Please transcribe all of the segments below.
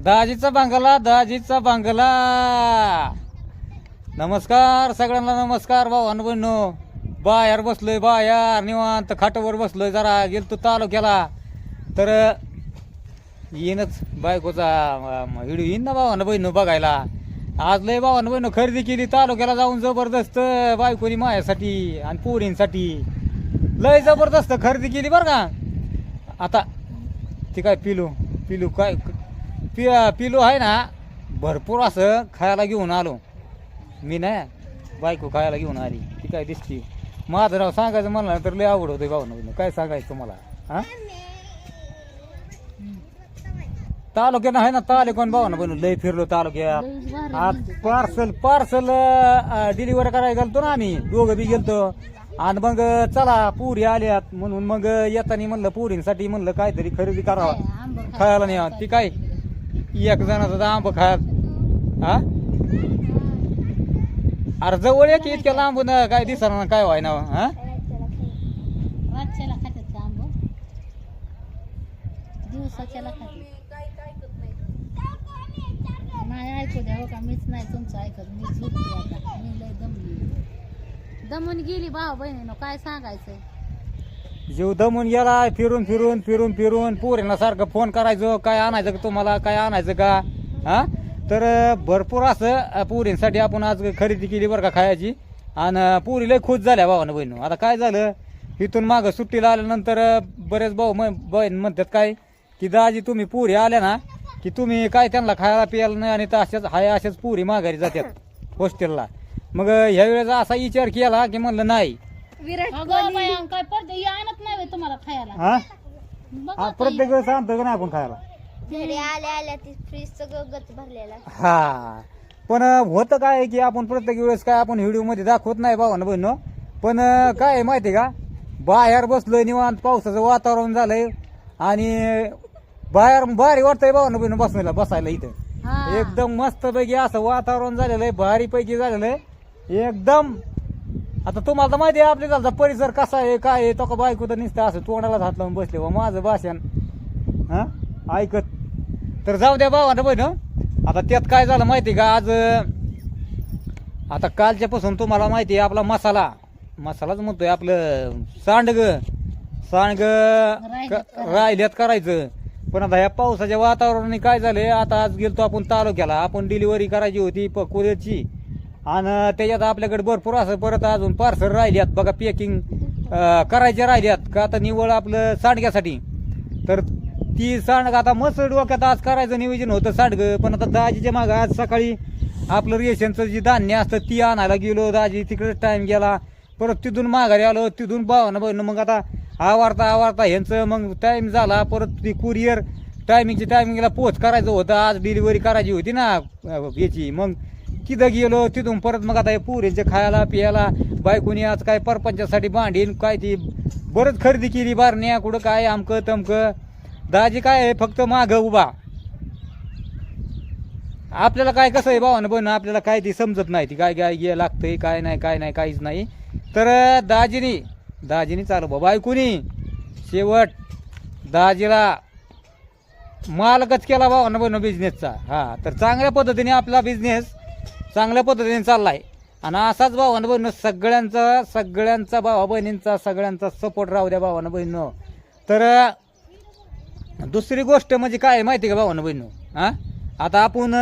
दाजीचा बांगला. नमस्कार सगळ्यांना, नमस्कार भाऊ बहिणो. बाहेर बसलोय, बाहेर निवांत खाटावर बसलोय. जरा गेलतो तालुक्याला, तर येईनच बायकोचा व्हिडिओ येईन ना भावानं बहिणो बघायला. आज लय भावानं बहिणो खरेदी केली तालुक्याला जाऊन, जबरदस्त बायकोनी माझ्यासाठी आणि पोरींसाठी लय जबरदस्त खरेदी केली बरं का. आता ती काय पिलू काय पिलू आहे ना, भरपूर असं खायला घेऊन आलो मी ना. बायको खायला घेऊन आली, ती काय दिसती. माझं नाव सांगायचं म्हणलं तर लय आवड होतं भावना. काय सांगायचं तुम्हाला. हा तालुक्यानं आहे ना, तालुक्यान भावना बनून लय फिरलो तालुक्यात. आज पार्सल डिलिव्हरी करायला गेलतो ना आम्ही, दोघं बी गेलतो. आणि मग चला पुरी आल्यात म्हणून मग येताना म्हणलं पुरींसाठी म्हणलं काहीतरी खरेदी करावा खायला नाही. ती काय एक जणाचा आंब खात. हा अरे जवळ एक इतक्या लांबून काय दिसणार काय व्हाय ना. हा नाही ऐकू द्या हो का, मीच नाही तुमचं ऐकत. मी झोपली आता, मी लय दमून गेली भाऊ बहिणीनं. काय सांगायचं, जीव दमून गेला. फिरून पोरींना सारखं फोन करायचं, काय आणायचं का तुम्हाला, काय आणायचं का. हा तर भरपूर असं पोरींसाठी आपण आज खरेदी केली बरं का खायची. आणि पोरी लय खुश झाल्या भावानं बहिण. आता काय झालं, इथून मागं सुट्टीला आल्यानंतर बरेच भाऊ बहीण म्हणतात काय की दाजी तुम्ही पोरी आल्या ना की तुम्ही काय त्यांना खायला प्यायला नाही, आणि अशाच पोरी माघारी जातात हॉस्टेलला. मग ह्या वेळेस असा विचार केला की म्हणलं नाही, काय पडते आणत नाही तुम्हाला खायला. हा प्रत्येक वेळेस आणतो का नाही आपण खायला. हा पण होतं काय की आपण प्रत्येक वेळेस काय आपण व्हिडिओ मध्ये दाखवत नाही भावानं बहिण. पण काय आहे माहिती का, बाहेर बसलोय निवांत, पावसाचं वातावरण झालंय आणि बाहेर भारी वाटतंय भावानं बहिण बसायला इथं. एकदम मस्त पैकी असं वातावरण झालेलं आहे, भारी पैकी झालेलं आहे एकदम. आता तुम्हाला तर माहिती आहे आपल्या झाला परिसर कसा आहे काय आहे. तो का बायको तर नुसतं असं तोंडाला हात लावून बसले व माझं भाषण हा ऐकत. तर जाऊ द्या भावानं बहिण. आता त्यात काय झालं माहिती का, आज आता कालच्यापासून तुम्हाला माहिती आहे आपला मसालाच म्हणतोय आपलं सांडग राहिल्यात करायचं. पण आता ह्या पावसाच्या वातावरणाने काय झालंय, आता आज गेलतो आपण तालुक्याला, आपण डिलिव्हरी करायची होती कुरिअरची. आणि त्याच्यात आपल्याकडे भरपूर असं परत अजून पार्सल राहिल्यात बघा, पॅकिंग करायचे राहिल्यात का. आता निवळ आपलं सांडग्यासाठी, तर ती सांडग आता मस्त डोक्यात आज करायचं नियोजन होतं सांडग. पण आता दाजीच्या मागं आज सकाळी आपलं रेशनचं जे धान्य असतं ती आणायला गेलो. दाजी तिकडे टाइम गेला, परत तिथून माघारी आलो, तिथून भावानं बहिण. मग आता आवारता ह्यांचं मग टाइम झाला. परत ती कुरिअर टायमिंगला पोच करायचं होतं, आज डिलिव्हरी करायची होती ना याची. मग तिथं गेलो, तिथून परत मग आता पुरीचे खायला पियाला बायकोनी आज काय परपंचासाठी भांडीन काय ती बरंच खरेदी केली. बारण्या कुठं काय अमकं तमकं. दाजी काय आहे फक्त मागं उभा. आपल्याला काय कसं आहे भावानं बन, आपल्याला काय ती समजत नाही ती काय काय लागतंय काय नाही काहीच नाही. तर दाजीनी चालू बाबा बायकोनी शेवट दाजीला मालकच केला भावानं बन बिझनेसचा. हा तर चांगल्या पद्धतीने आपला बिझनेस चांगल्या पद्धतीने चाललाय. आणि असाच भावानं बहिण सगळ्यांचा भावा बहिणींचा सगळ्यांचा सपोर्ट राहू द्या भावानं बहिण. तर दुसरी गोष्ट म्हणजे काय माहिती का भावानं बहिण, हा आता आपण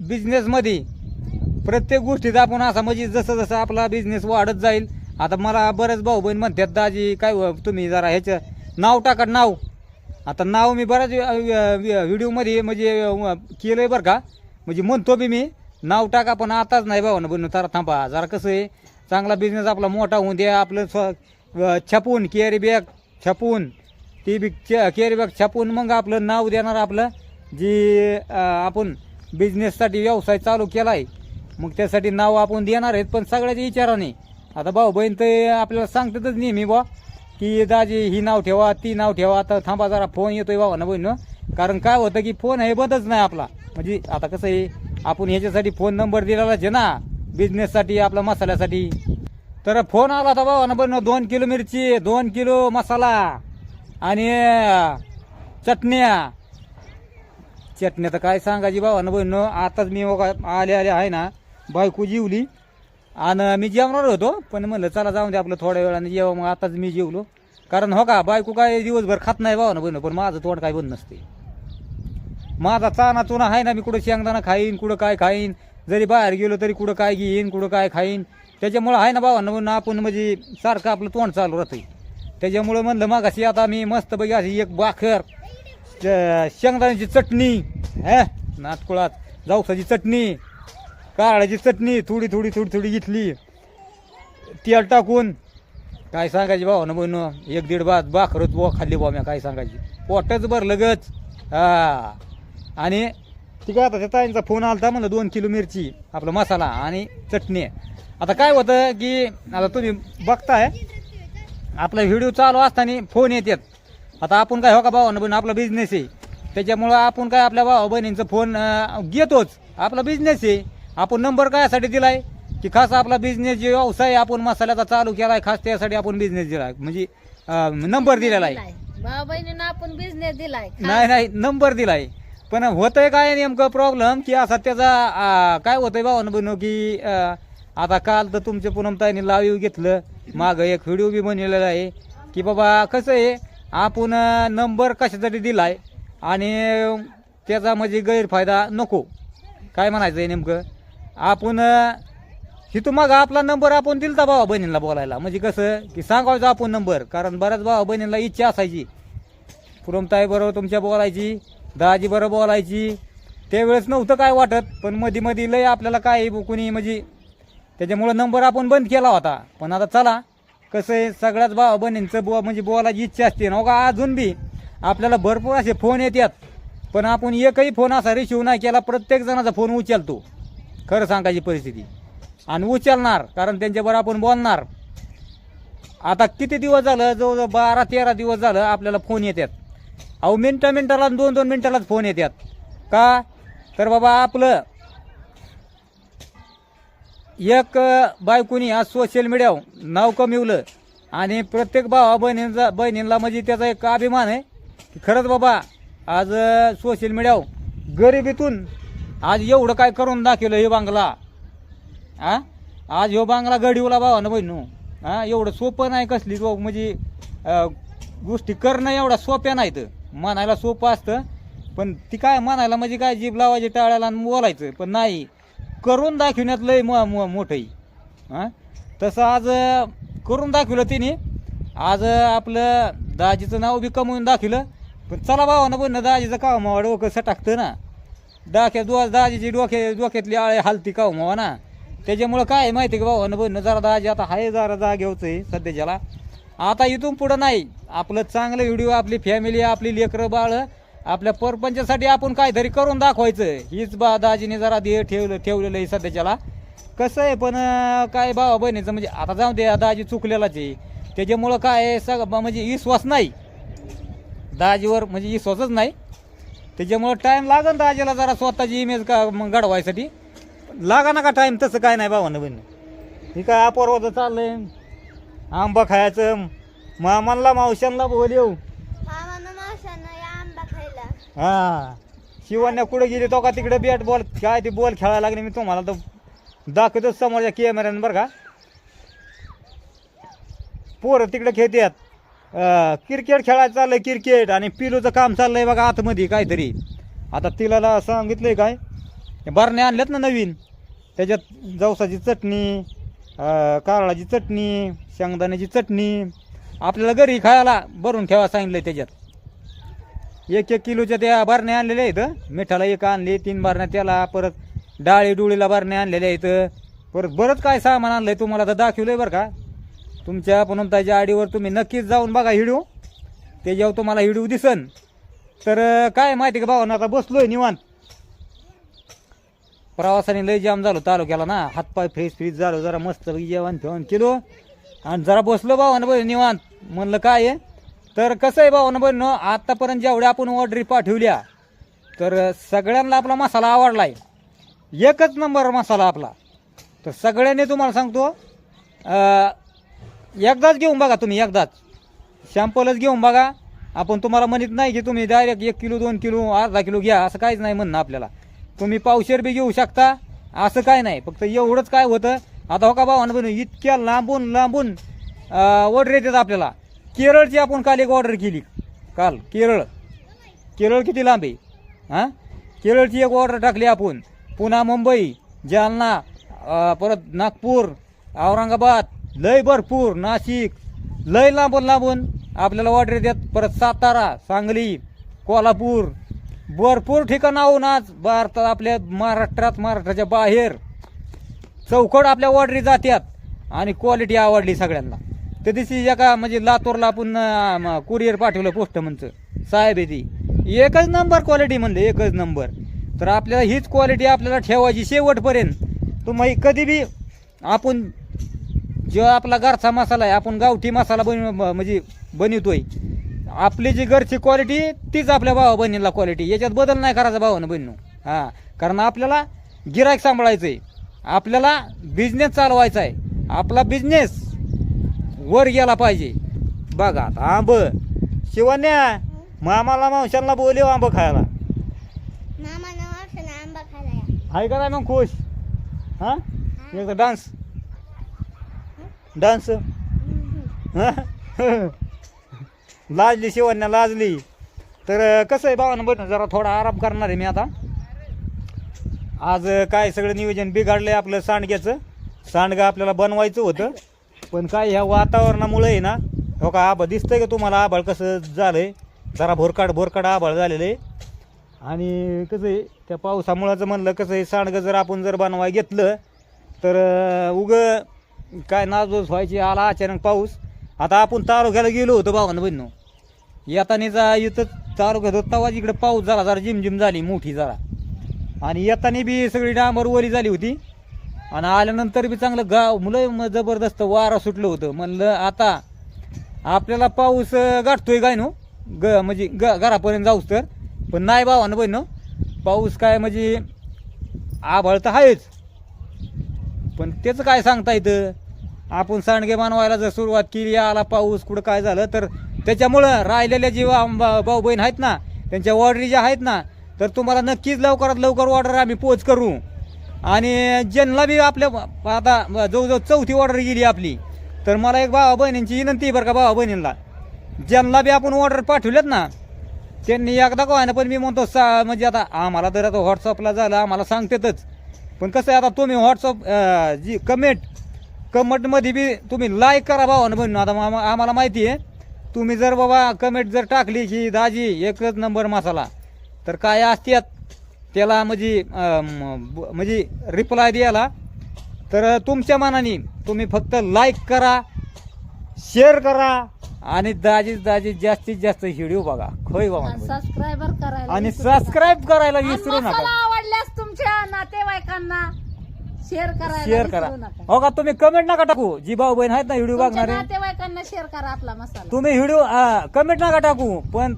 बिझनेसमध्ये प्रत्येक गोष्टीत आपण असा म्हणजे जसं आपला बिझनेस वाढत जाईल. आता मला बरेच भाऊ बहीण म्हणतात दाजी काय तुम्ही जरा ह्याचं नाव टाका नाव. आता नाव मी बऱ्याच व्हिडिओमध्ये म्हणजे केलंय बरं का, म्हणजे म्हणतो बी मी नाव टाका, पण आताच नाही भावानं बहिण. तर थांबा जरा, कसं आहे चांगला बिझनेस आपला मोठा होऊन द्या. आपलं छापून कॅरी बॅग छापून ती बी कॅरी बॅग छापून मग आपलं नाव देणार. आपलं जे आपण बिझनेससाठी व्यवसाय चालू केला आहे मग त्यासाठी नाव आपण देणार आहेत, पण सगळ्याच्या विचाराने. आता भाऊ बहीण ते आपल्याला सांगतातच नेहमी बा की दाजी ही नाव ठेवा ती नाव ठेवा. आता थांबा जरा फोन येतोय भावानं बहीण. कारण काय होतं की फोन हे बंदच नाही आपला. म्हणजे आता कसं आहे आपण ह्याच्यासाठी फोन नंबर दिलेलाच आहे ना बिझनेससाठी आपला मसाल्यासाठी. तर फोन आला होता भावानं बहीण, 2 किलो मिरची 2 किलो मसाला आणि चटण्या चटण्या तर काय सांगायची भावानं बहिणं. आताच मी बघा आले आहे ना, बायको जेवली आणि मी जेवणार होतो, पण म्हणलं चला जाऊन दे आपलं थोड्या वेळाने जेव्हा. मग आताच मी जेवलो, कारण हो का बायको काय दिवसभर खात नाही भावानं बहिणं, पण माझं तोंड काय बंद नसते. माझा चाना चुना आहे ना, मी कुठं शेंगदाणा खाईन, कुठं काय खाईन, जरी बाहेर गेलो तरी कुठं काय घेईन, कुठं काय खाईन. त्याच्यामुळं आहे ना भावानं बहिणं, आपण म्हणजे सारखं आपलं तोंड चालू राहते. त्याच्यामुळं म्हणलं मागाशी आता मी मस्तपैकी अशी एक भाकर, शेंगदाण्याची चटणी, नाटकुळात जाऊसाची चटणी, कारळाची चटणी थोडी थोडी थोडी थोडी घेतली, तेल टाकून. काय सांगायची भावानं बहिणं, 1-1.5 भाकरच खाल्ली भाऊ मी. काय सांगायची, पोटच भरलं गच. हा, आणि ती काय आता त्या ताईंचा फोन आला होता, म्हणलं 2 किलो मिरची, आपला मसाला आणि चटणी. आता काय होतं की आता तुम्ही बघताय आपला व्हिडिओ चालू असताना फोन येतात. आता आपण काय हो का भावानं बहिण, आपला बिझनेस आहे, त्याच्यामुळं आपण काय आपल्या भावा बहिणींचा फोन घेतोच. आपला बिझनेस आहे. आपण नंबर कायसाठी दिलाय की खास आपला बिझनेस जे व्यवसाय आपण मसाल्याचा चालू केलाय, खास त्यासाठी आपण बिझनेस दिलाय, म्हणजे नंबर दिलेला आहे. भाऊ बहिणीनं आपण बिझनेस दिलाय. नाही नंबर दिलाय. पण होतंय काय नेमकं प्रॉब्लेम की असा त्याचा काय होतंय भावानं बहिण की आता काल तर तुमच्या पूनमताईने लाईव्ह घेतलं, मागं एक व्हिडिओ बी बनवलेला आहे की बाबा कसं आहे, आपण नंबर कशासाठी दिलाय आणि त्याचा म्हणजे गैरफायदा नको. काय म्हणायचं आहे नेमकं, आपण हिथून मग आपला नंबर आपण दिलता भावा बहिणींना बोलायला, म्हणजे कसं की सांगायचं आपण नंबर, कारण बऱ्याच भावा बहिणींना इच्छा असायची पूनमताई बरोबर तुमच्या बोलायची, दाजी बरोबर बोलायची. त्यावेळेस नव्हतं काय वाटत, पण मध्ये मध्ये लय आपल्याला काय कोणी म्हणजे त्याच्यामुळं नंबर आपण बंद केला होता. पण आता चला कसं आहे, सगळ्याच भावा बहिणींचं म्हणजे बोलायची इच्छा असते ना का. अजून बी आपल्याला भरपूर असे फोन येतात, पण आपण एकही फोन असा रिसिव्ह नाही केला. प्रत्येक जणाचा फोन उचलतो, खरं सांगायची परिस्थिती, आणि उचलणार, कारण त्यांच्याबरोबर आपण बोलणार. आता किती दिवस झालं, जवळजवळ 12-13 दिवस झालं आपल्याला फोन येतात. अहो मिनटाला 2-2 मिनटालाच फोन येतात. का तर बाबा आपलं एक बायकोनी आज सोशल मीडियावर नाव कमिवलं, आणि प्रत्येक भावा बहिणींना म्हणजे त्याचा एक अभिमान आहे की खरंच बाबा आज सोशल मीडियावर गरिबीतून आज एवढं काय करून दाखवलं हे बांगला. आज ह्यो बांगला गडीवला भावानं बहिणू. एवढं सोपं नाही कसली म्हणजे गोष्टी करणं एवढा सोप्या नाहीत. म्हणायला सोपं असतं, पण ती काय म्हणायला म्हणजे काय जीभ लावायची टाळ्याला आणि बोलायचं, पण नाही करून दाखवण्यात लय मोठं. तसं आज करून दाखवलं तिने. आज आपलं दाजीचं नाव बी कमवून दाखवलं. पण चला भावानं बहिणं, दाजीचं काव मावा डोकं सटाकतं ना, दाजीची डोक्यातली आळे हालती काव मावा ना. त्याच्यामुळं काय माहिती आहे का भावानं बहिणं, जरा दाजी आता हाय जरा जागेवचं आहे सध्याच्याला. आता इथून पुढं नाही, आपलं चांगलं व्हिडिओ, आपली फॅमिली, आपली लेकरं बाळ, आपल्या परपंचासाठी आपण काहीतरी करून दाखवायचं. हीच दाजीने जरा ठेवलेलं आहे सध्याच्याला. कसं आहे पण काय भावा बहिणीचं म्हणजे आता जाऊ दे, दाजी चुकलेलाच आहे. त्याच्यामुळं काय म्हणजे विश्वास नाही दाजीवर, म्हणजे विश्वासच नाही. त्याच्यामुळं टाईम लागन दाजीला जरा स्वतःची इमेज का घडवायसाठी. लागा ना का टाईम, तसं काय नाही भावानं बहिणी. हे काय अपरवाचं चाललंय, आंबा खायचं, मामांना मावशांना बोल येऊ. हा, शिवण्या कुठे गेली तो का तिकडे बॅट बॉल काय ते बॉल खेळायला लागले. मी तुम्हाला तर दाखवतोच समोरच्या कॅमेऱ्यानं बरं का. पोरं तिकडे खेळतात, क्रिकेट खेळायचं चाललंय क्रिकेट, आणि पिलूचं काम चाललंय बघा आतमध्ये काहीतरी. आता तिला सांगितलंय काय, बरण्या आणल्यात ना नवीन, त्याच्यात जवसाची चटणी, कारळाची चटणी, शेंगदाण्याची चटणी आपल्याला घरी खायला भरून ठेवा सांगितलंय. त्याच्यात 1-1 किलोच्या त्या बरण्या आणलेल्या आहेत. मिठाला एक आणली, 3 बरण्या त्याला, परत डाळी डुळीला बरण्या आणलेल्या आहेत, परत बरंच काय सामान आणलंय. तुम्हाला तर दाखवलंय बरं का. तुमच्या पूनमताईच्या आडीवर तुम्ही नक्कीच जाऊन बघा व्हिडिओ, त्याच्यावर तुम्हाला व्हिडिओ दिसन. तर काय माहिती का भावांना, आता बसलोय निवांत. प्रवासाने लय जाम झालो तालुक्याला ना, हातपाय फ्रेश झालो, जरा मस्त जेवण ठेवून केलो आणि जरा बसलो भावानं बहिण निवांत. म्हणलं काय आहे, तर कसं आहे भावानं बहिण, आत्तापर्यंत जेवढ्या आपण ऑर्डरी पाठवल्या तर सगळ्यांना आपला मसाला आवडलाय. एकच नंबर मसाला आपला. तर सगळ्यांनी तुम्हाला सांगतो एकदाच घेऊन बघा तुम्ही, एकदाच सॅम्पलच घेऊन बघा. आपण तुम्हाला म्हणत नाही की तुम्ही डायरेक्ट 1 किलो 2 किलो अर्धा किलो घ्या, असं काहीच नाही म्हणणं आपल्याला. तुम्ही पावशेर बी घेऊ शकता, असं काय नाही. फक्त एवढंच काय होतं, आता हो का भावानं बनवून इतक्या लांबून लांबून ऑर्डर येतात आपल्याला. केरळची आपण काल एक ऑर्डर केली, काल केरळ किती लांब आहे हां. केरळची एक ऑर्डर टाकली आपण. पुन्हा मुंबई, जालना, परत नागपूर, औरंगाबाद, लय भरपूर, नाशिक, लय लांबून लांबून आपल्याला ऑर्डर येतात. परत सातारा, सांगली, कोल्हापूर, भरपूर ठिकाणाहून आज भारतात, आपल्या महाराष्ट्रात, महाराष्ट्राच्या बाहेर चौकड आपल्या ऑर्डरी जातात. आणि क्वालिटी आवडली सगळ्यांना. त्या दिवशी एका म्हणजे लातूरला आपण कुरिअर पाठवलं पोस्टमनचं, साहेब आहे ती, एकच नंबर क्वालिटी म्हणले, एकच नंबर. तर आपल्याला हीच क्वालिटी आपल्याला ठेवायची शेवटपर्यंत. तुम्ही कधी बी आपण जो आपला घरचा मसाला आहे, आपण गावठी मसाला म्हणजे बनवतोय, आपली जी घरची क्वालिटी तीच आपल्या भावा बहिणीला क्वालिटी, याच्यात बदल नाही करायचा भावानं बहिणीनं. हां, कारण आपल्याला गिराईक सांभाळायचं आहे, आपल्याला बिझनेस चालवायचा आहे, आपला बिझनेस वर गेला पाहिजे. बघा आता आंब, शिवण्या मामाला मावशांना बोलव आंब खायला. आहे का नाही मग खुश? हां, एकदा डान्स लाजली शिवण्या, लाजली. तर कसं आहे भावानं बरं, जरा थोडा आराम करणार आहे मी आता. आज काय सगळं नियोजन बिघडलं आहे आपलं सांडगं आपल्याला बनवायचं होतं, पण काय ह्या वातावरणामुळे आहे ना, हो का आभाळ दिसतंय का तुम्हाला, आभाळ कसं झालं आहे, जरा भोरकाड आभाळ झालेलं आहे. आणि कसं आहे त्या पावसामुळंच म्हणलं, कसं आहे सांडगं जर आपण जर बनवाय घेतलं तर काय नाजूस व्हायची. आला अचानक पाऊस. आता आपण तालुक्याला गेलो होतो भावानं बहिणीनो, येतानीचा इथं तालुक्यात होता तेव्हा इकडे पाऊस झाला, जरा झिमझिम झाली मोठी जरा. आणि येतानी बी सगळी डांबर ओली झाली होती. आणि आल्यानंतर बी चांगलं गाव मुलं जबरदस्त वारा सुटलं होतं. म्हणलं आता आपल्याला पाऊस गाठतोय काय नो म्हणजे घरापर्यंत जाऊच तर, पण नाही भावानं बहिणीनो, पाऊस काय म्हणजे आभाळ तर आहेच, पण त्याचं काय सांगता येतं. आपण सांडगे बनवायला जर सुरुवात केली, आला पाऊस, कुठं काय झालं तर त्याच्यामुळं राहिलेल्या जे भाऊ बहीण आहेत ना, त्यांच्या ऑर्डरी ज्या आहेत ना, तर तुम्हाला नक्कीच लवकरात लवकर ऑर्डर आम्ही पोच करू. आणि ज्यांना बी आपल्या आता जवळजवळ 4थी ऑर्डर गेली आपली, तर मला एक भावा बहिणींची विनंती आहे बरं का, भावा बहिणींना ज्यांना बी आपण ऑर्डर पाठवल्यात ना, त्यांनी एकदा का ना, पण मी म्हणतो म्हणजे आता आम्हाला तर आता व्हॉट्सअपला झालं आम्हाला सांगतातच, पण कसं आहे आता तुम्ही व्हॉट्सअप जी कमेंटमध्ये बी तुम्ही लाईक करा भावानं बहिणीनं. आता आम्हाला माहिती आहे, तुम्ही जर बाबा कमेंट जर टाकली की दाजी एकच नंबर मसाला, तर काय असतात त्याला म्हणजे रिप्लाय द्यायला. तर तुमच्या मनाने तुम्ही फक्त लाईक करा, शेअर करा, आणि दाजी जास्तीत जास्त व्हिडिओ बघा, खोय बाबा, सबस्क्रायबर करायला आणि सबस्क्राईब करायला विसरू मसाला नका. आवडल्यास तुमच्या नातेवाईकांना शेअर शेअर करा. विसरू नका. हो का, तुम्ही कमेंट नका टाकू, जी भाऊ बहीण आहेत ना व्हिडिओ तुमच्या बघणारे, नातेवाईकांना शेअर करा आपला मसाला. तुम्ही व्हिडिओ कमेंट नका टाकू, पण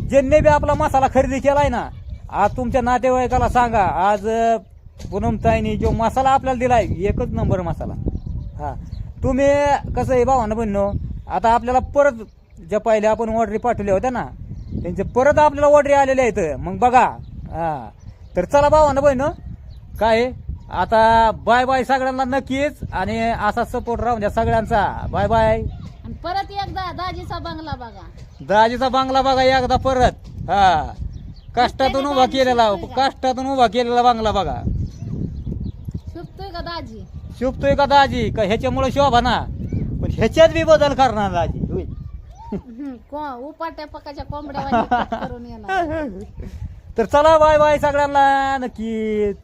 ज्यांनी बी आपला मसाला खरेदी केलाय ना, आज तुमच्या नातेवाईकाला सांगा, आज पूनमताईनी जो मसाला आपल्याला दिलाय एकच नंबर मसाला. हा, तुम्ही कसं आहे भावानं बहिणीनो, आता आपल्याला परत ज्या पहिल्या आपण ऑर्डरी पाठवल्या होत्या ना, त्यांचे परत आपल्याला ऑर्डरी आलेल्या आहेत. मग बघा, हा, तर चला भावानं बहिणीनो, काय आता बाय बाय सगळ्यांना नक्कीच, आणि असा सपोर्ट राहून द्या सगळ्यांचा. Bye bye. आणि परत एकदा दाजीचा बंगला बघा, दाजीचा बंगला बघा एकदा परत. हा, कष्टातून उभा केलेला बंगला बघा. शुभतोय का दाजी? शोभतोय का दाजी? का ह्याच्यामुळे शोभा ना, पण ह्याच्यात बी बदल करणार दाजी. होय. उपाट्या पकाच्या कोंबड्या करून येणार. तर चला बाय बाय सगळ्यांना नक्कीच.